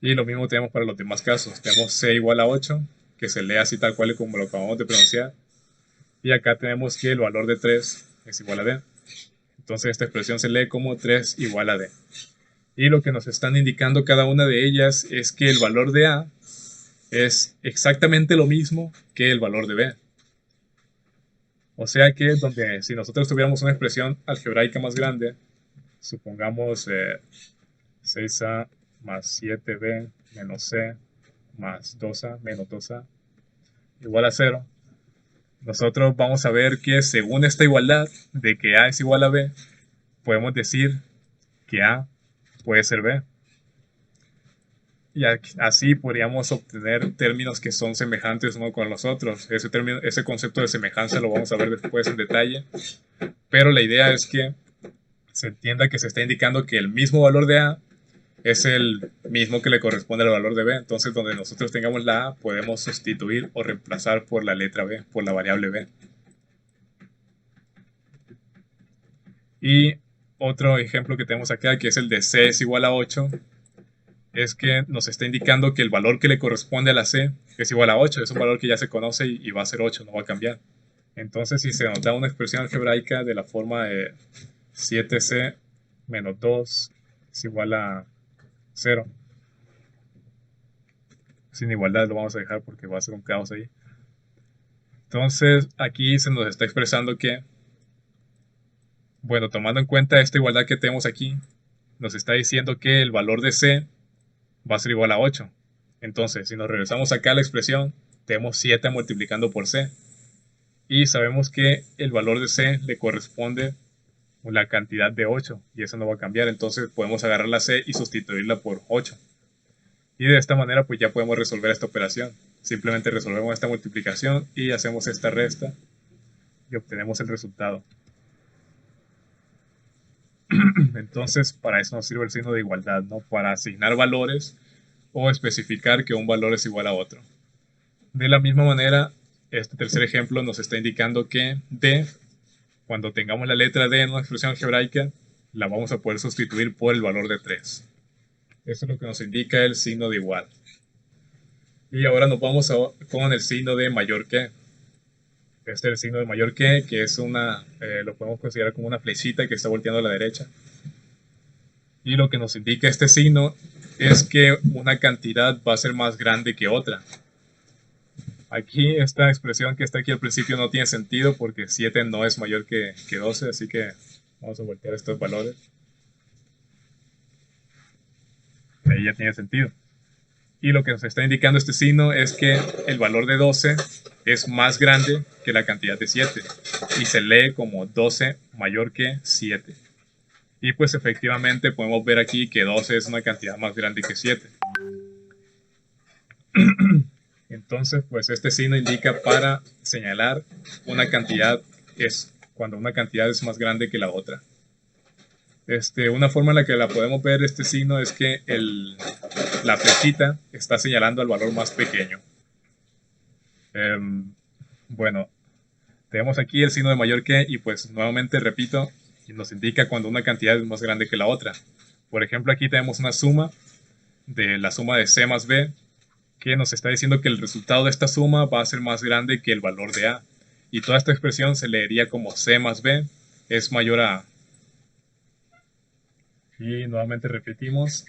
Y lo mismo tenemos para los demás casos. Tenemos C igual a 8, que se lee así tal cual como lo acabamos de pronunciar. Y acá tenemos que el valor de 3 es igual a D. Entonces esta expresión se lee como 3 igual a D. Y lo que nos están indicando cada una de ellas es que el valor de A es exactamente lo mismo que el valor de B. O sea que donde si nosotros tuviéramos una expresión algebraica más grande, supongamos 6A más 7B menos C más 2A menos 2A igual a 0, nosotros vamos a ver que según esta igualdad de que A es igual a B, podemos decir que A puede ser B. Y así podríamos obtener términos que son semejantes uno con los otros. Ese concepto de semejanza lo vamos a ver después en detalle. Pero la idea es que se entienda que se está indicando que el mismo valor de A es el mismo que le corresponde al valor de B. Entonces, donde nosotros tengamos la A, podemos sustituir o reemplazar por la letra B, por la variable B. Y otro ejemplo que tenemos acá, que es el de C es igual a 8, es que nos está indicando que el valor que le corresponde a la C es igual a 8. Es un valor que ya se conoce y va a ser 8, no va a cambiar. Entonces, si se nos da una expresión algebraica de la forma de 7C menos 2 es igual a 0, sin igualdad lo vamos a dejar porque va a ser un caos ahí. Entonces, aquí se nos está expresando que, bueno, tomando en cuenta esta igualdad que tenemos aquí, nos está diciendo que el valor de C va a ser igual a 8. Entonces, si nos regresamos acá a la expresión, tenemos 7 multiplicando por C. Y sabemos que el valor de C le corresponde la cantidad de 8. Y eso no va a cambiar. Entonces podemos agarrar la C y sustituirla por 8. Y de esta manera pues ya podemos resolver esta operación. Simplemente resolvemos esta multiplicación y hacemos esta resta y obtenemos el resultado. Entonces para eso nos sirve el signo de igualdad, ¿no? Para asignar valores o especificar que un valor es igual a otro. De la misma manera, este tercer ejemplo nos está indicando que D, cuando tengamos la letra D en una expresión algebraica, la vamos a poder sustituir por el valor de 3. Eso es lo que nos indica el signo de igual. Y ahora nos vamos con el signo de mayor que. Este es el signo de mayor que es lo podemos considerar como una flechita que está volteando a la derecha. Y lo que nos indica este signo es que una cantidad va a ser más grande que otra. Aquí esta expresión que está aquí al principio no tiene sentido porque 7 no es mayor que 12, así que vamos a voltear estos valores. Ahí ya tiene sentido. Y lo que nos está indicando este signo es que el valor de 12 es más grande que la cantidad de 7 y se lee como 12 mayor que 7. Y pues efectivamente podemos ver aquí que 12 es una cantidad más grande que 7. Entonces, pues este signo indica para señalar una cantidad es cuando una cantidad es más grande que la otra. Una forma en la que la podemos ver este signo es que la flechita está señalando al valor más pequeño. Bueno, tenemos aquí el signo de mayor que y pues nuevamente repito, nos indica cuando una cantidad es más grande que la otra. Por ejemplo, aquí tenemos una suma de la suma de C más B que nos está diciendo que el resultado de esta suma va a ser más grande que el valor de A. Y toda esta expresión se leería como C más B es mayor a A. Y nuevamente repetimos,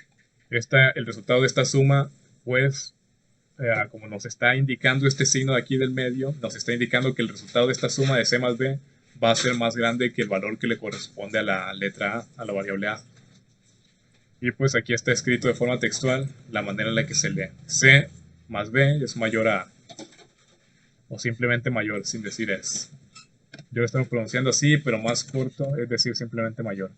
el resultado de esta suma, pues, como nos está indicando este signo de aquí del medio, nos está indicando que el resultado de esta suma de C más B va a ser más grande que el valor que le corresponde a la letra A, a la variable A. Y pues aquí está escrito de forma textual la manera en la que se lee. C más B es mayor a A. O simplemente mayor, sin decir es. Yo lo estoy pronunciando así, pero más corto, es decir, simplemente mayor.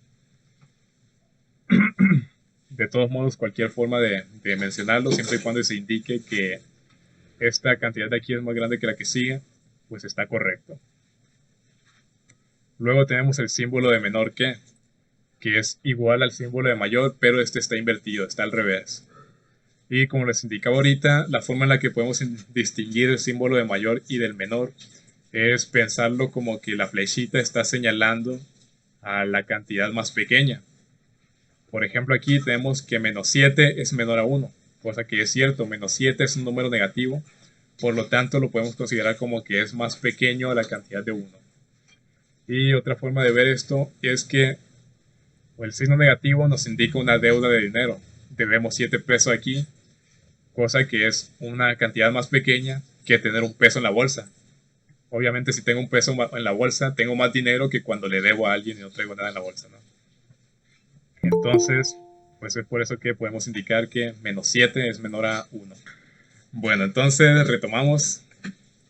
De todos modos, cualquier forma de mencionarlo, siempre y cuando se indique que esta cantidad de aquí es más grande que la que sigue, pues está correcto. Luego tenemos el símbolo de menor que es igual al símbolo de mayor, pero este está invertido, está al revés. Y como les indicaba ahorita, la forma en la que podemos distinguir el símbolo de mayor y del menor es pensarlo como que la flechita está señalando a la cantidad más pequeña. Por ejemplo, aquí tenemos que menos 7 es menor a 1, cosa que es cierto, menos 7 es un número negativo, por lo tanto lo podemos considerar como que es más pequeño a la cantidad de 1. Y otra forma de ver esto es que O el signo negativo nos indica una deuda de dinero. Debemos 7 pesos aquí, cosa que es una cantidad más pequeña que tener un peso en la bolsa. Obviamente si tengo un peso en la bolsa, tengo más dinero que cuando le debo a alguien y no traigo nada en la bolsa, ¿no? Entonces, pues es por eso que podemos indicar que menos 7 es menor a 1. Bueno, entonces retomamos.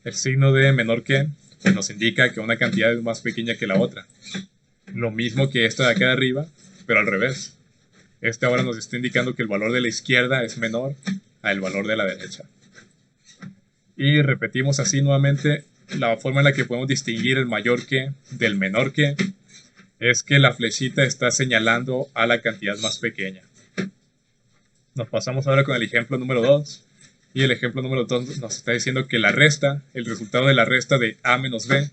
El signo de menor que pues nos indica que una cantidad es más pequeña que la otra. Lo mismo que esto de acá de arriba, pero al revés. Este ahora nos está indicando que el valor de la izquierda es menor al valor de la derecha. Y repetimos así nuevamente la forma en la que podemos distinguir el mayor que del menor que es que la flechita está señalando a la cantidad más pequeña. Nos pasamos ahora con el ejemplo número 2. Y el ejemplo número 2 nos está diciendo que la resta, el resultado de la resta de A menos B,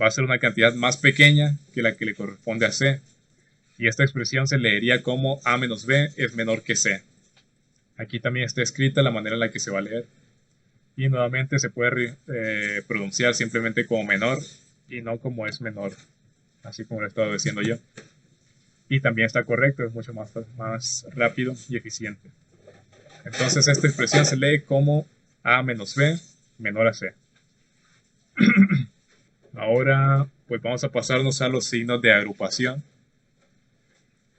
va a ser una cantidad más pequeña que la que le corresponde a C. Y esta expresión se leería como A menos B es menor que C. Aquí también está escrita la manera en la que se va a leer. Y nuevamente se puede pronunciar simplemente como menor y no como es menor, así como lo he estado diciendo yo. Y también está correcto, es mucho más rápido y eficiente. Entonces esta expresión se lee como A menos B menor a C. Ahora pues vamos a pasarnos a los signos de agrupación,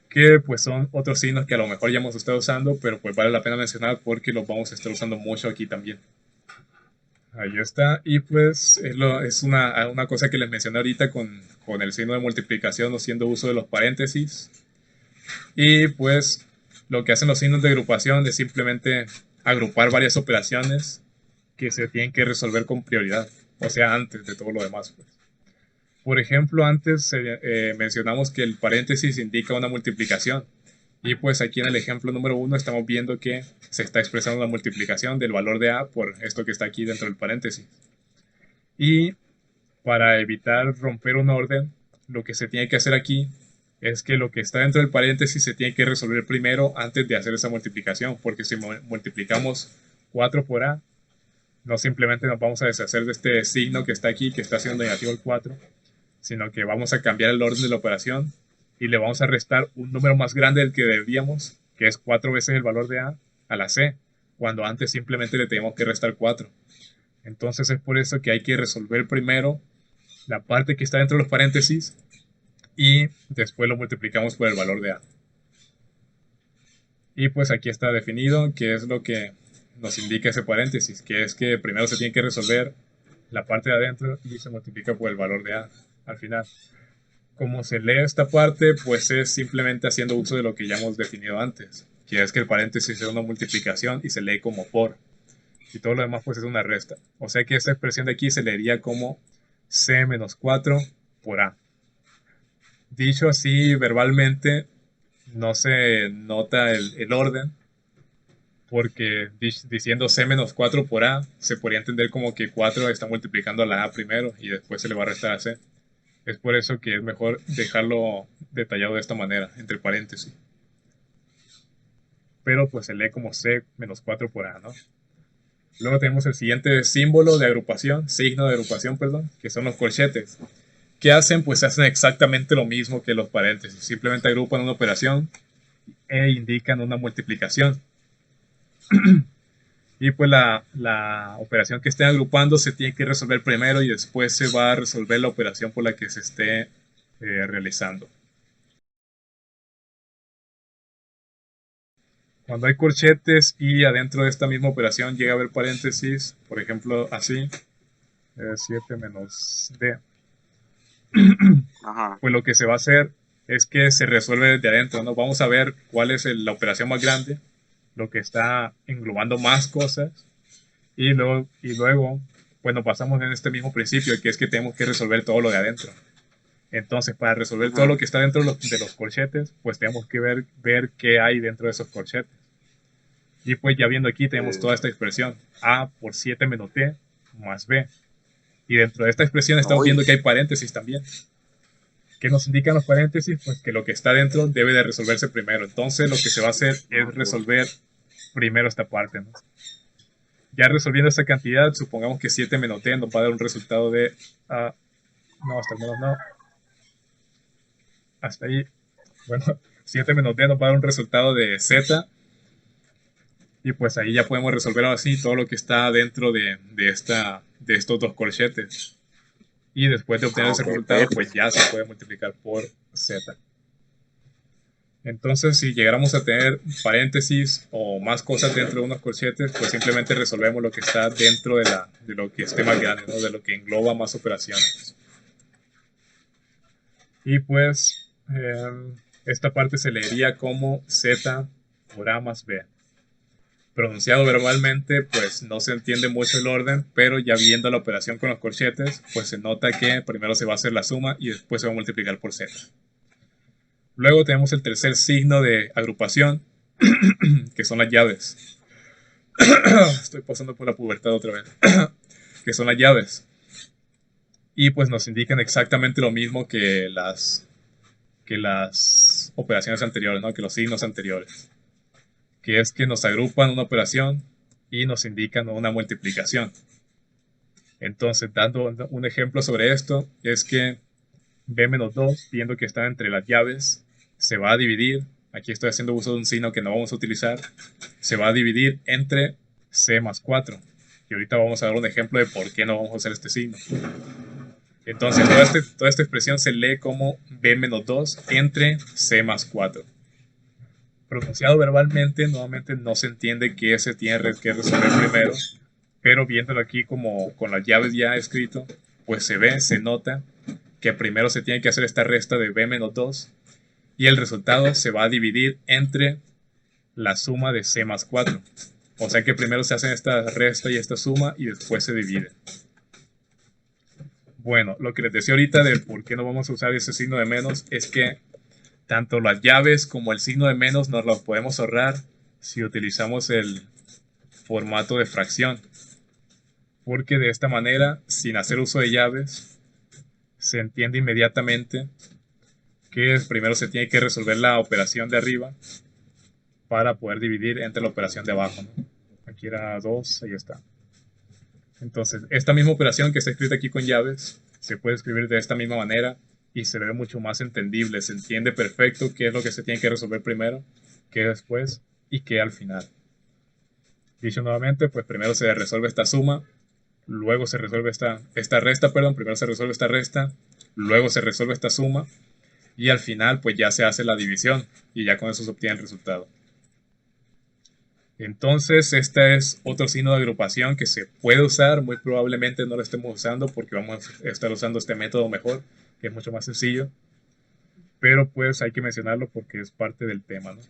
que pues son otros signos que a lo mejor ya hemos estado usando, pero pues vale la pena mencionar porque los vamos a estar usando mucho aquí también. Ahí está, y pues es una cosa que les mencioné ahorita con el signo de multiplicación no siendo uso de los paréntesis. Y pues lo que hacen los signos de agrupación es simplemente agrupar varias operaciones que se tienen que resolver con prioridad, o sea, antes de todo lo demás. Pues. Por ejemplo, antes mencionamos que el paréntesis indica una multiplicación. Y pues aquí en el ejemplo número 1 estamos viendo que se está expresando la multiplicación del valor de A por esto que está aquí dentro del paréntesis. Y para evitar romper un orden, lo que se tiene que hacer aquí es que lo que está dentro del paréntesis se tiene que resolver primero antes de hacer esa multiplicación, porque si multiplicamos 4 por A, no simplemente nos vamos a deshacer de este signo que está aquí, que está haciendo negativo el 4, sino que vamos a cambiar el orden de la operación y le vamos a restar un número más grande del que deberíamos, que es 4 veces el valor de A la C, cuando antes simplemente le tenemos que restar 4. Entonces es por eso que hay que resolver primero la parte que está dentro de los paréntesis y después lo multiplicamos por el valor de A. Y pues aquí está definido qué es lo que nos indica ese paréntesis, que es que primero se tiene que resolver la parte de adentro y se multiplica por el valor de A al final. Como se lee esta parte, pues es simplemente haciendo uso de lo que ya hemos definido antes, que es que el paréntesis es una multiplicación y se lee como por, y todo lo demás pues es una resta. O sea que esta expresión de aquí se leería como C menos 4 por A. Dicho así verbalmente, no se nota el orden, porque diciendo C menos 4 por A, se podría entender como que 4 está multiplicando a la A primero y después se le va a restar a C. Es por eso que es mejor dejarlo detallado de esta manera, entre paréntesis. Pero pues se lee como C menos 4 por A, ¿no? Luego tenemos el siguiente símbolo de agrupación, signo de agrupación, perdón, que son los corchetes. ¿Qué hacen? Pues hacen exactamente lo mismo que los paréntesis. Simplemente agrupan una operación e indican una multiplicación. Y pues la operación que estén agrupando se tiene que resolver primero y después se va a resolver la operación por la que se esté realizando. Cuando hay corchetes y adentro de esta misma operación llega a haber paréntesis, por ejemplo, así, 7 menos D, Ajá. pues lo que se va a hacer es que se resuelve desde adentro, ¿no? Vamos a ver cuál es la operación más grande, lo que está englobando más cosas, y luego, bueno, pasamos en este mismo principio, que es que tenemos que resolver todo lo de adentro. Entonces, para resolver todo lo Ujú. que está dentro de los corchetes, pues tenemos que ver qué hay dentro de esos corchetes. Y pues ya viendo aquí tenemos toda esta expresión, A por 7 menos T más B. Y dentro de esta expresión estamos Uy, viendo que hay paréntesis también. ¿Qué nos indican los paréntesis? Pues que lo que está dentro debe de resolverse primero. Entonces lo que se va a hacer es ok. resolver primero esta parte, ¿no? Ya resolviendo esta cantidad, supongamos que 7 menos T nos va a dar un resultado de... no, hasta el menos no. Hasta ahí. Bueno, 7 menos d nos va a dar un resultado de z. Y pues ahí ya podemos resolver así todo lo que está dentro de estos dos corchetes. Y después de obtener Ah, ese ok, resultado, perfecto. pues ya se puede multiplicar por z. Entonces, si llegáramos a tener paréntesis o más cosas dentro de unos corchetes, pues simplemente resolvemos lo que está dentro de lo que esté más grande, ¿no? De lo que engloba más operaciones. Y pues esta parte se leería como z por a más b. Pronunciado verbalmente, pues no se entiende mucho el orden, pero ya viendo la operación con los corchetes, pues se nota que primero se va a hacer la suma y después se va a multiplicar por z. Luego tenemos el tercer signo de agrupación, que son las llaves. Estoy pasando por la pubertad otra vez. Que son las llaves. Y pues nos indican exactamente lo mismo que las operaciones anteriores, ¿no? Que los signos anteriores. Que es que nos agrupan una operación y nos indican una multiplicación. Entonces, dando un ejemplo sobre esto, es que b-2, viendo que está entre las llaves, se va a dividir, aquí estoy haciendo uso de un signo que no vamos a utilizar, se va a dividir entre c más 4. Y ahorita vamos a dar un ejemplo de por qué no vamos a usar este signo. Entonces, toda esta expresión se lee como b-2 entre c más 4. Pronunciado verbalmente, nuevamente no se entiende qué se tiene que resolver primero, pero viéndolo aquí como con las llaves ya escrito, pues se ve, se nota que primero se tiene que hacer esta resta de b-2 y el resultado se va a dividir entre la suma de c más 4. O sea que primero se hacen esta resta y esta suma y después se divide. Bueno, lo que les decía ahorita de por qué no vamos a usar ese signo de menos es que tanto las llaves como el signo de menos nos los podemos ahorrar si utilizamos el formato de fracción. Porque de esta manera, sin hacer uso de llaves, se entiende inmediatamente que primero se tiene que resolver la operación de arriba para poder dividir entre la operación de abajo, ¿no? Aquí era 2, ahí está. Entonces, esta misma operación que está escrita aquí con llaves se puede escribir de esta misma manera y se ve mucho más entendible. Se entiende perfecto qué es lo que se tiene que resolver primero, qué después y qué al final. Dicho nuevamente, pues primero se resuelve esta suma, luego se resuelve esta resta, perdón, primero se resuelve esta resta, luego se resuelve esta suma y al final pues ya se hace la división y ya con eso se obtiene el resultado. Entonces, este es otro signo de agrupación que se puede usar, muy probablemente no lo estemos usando porque vamos a estar usando este método mejor, que es mucho más sencillo, pero pues hay que mencionarlo porque es parte del tema, ¿no?